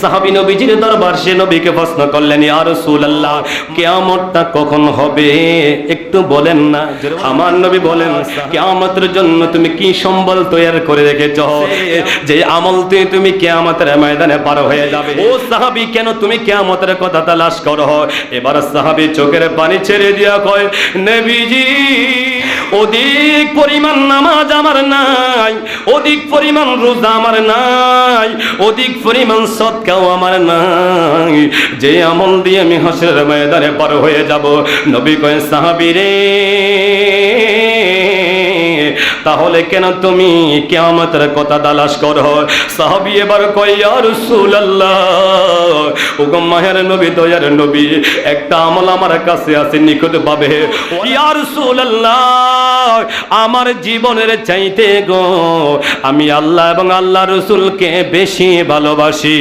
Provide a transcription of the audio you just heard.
সাহাবী নবীজির দরবার, সে নবীকে প্রশ্ন করলেন, ইয়া রাসূলুল্লাহ, কিয়ামতটা কখন হবে একটু বলেন না। আমার নবী বলেন, কিয়ামতের জন্য তুমি কি সম্বল তৈরি করে রেখেছো যে আমল দিয়ে তুমি কিয়ামতের ময়দানে পার হয়ে যাবে? ও সাহাবী, কেন তুমি কিয়ামতের কথা তালাশ করো? এবার সাহাবী চোখের পানি ছেড়ে দিয়া কয়, নবীজি, অধিক পরিমাণ নামাজ আমার নাই, অধিক পরিমাণ রোজা আমার নাই, অধিক পরিমাণ সদকাও আমার নাই, যে আমল দিয়ে আমি হাসরের ময়দানে পার হয়ে যাব। নবী কয়, সাহাবী রে, তাহলে কেন তুমি কিয়ামতের কথা তালাশ করো? সাহাবী এবার কয়, ইয়া রাসূলুল্লাহ, ওগো মাহের নবী, দয়ার নবী, একটা আমল আমার কাছে আছে নিকট পাবে। ইয়া রাসূলুল্লাহ, আমার জীবনের চাইতে গো আমি আল্লাহ এবং আল্লাহ রাসূলকে বেশি ভালোবাসি।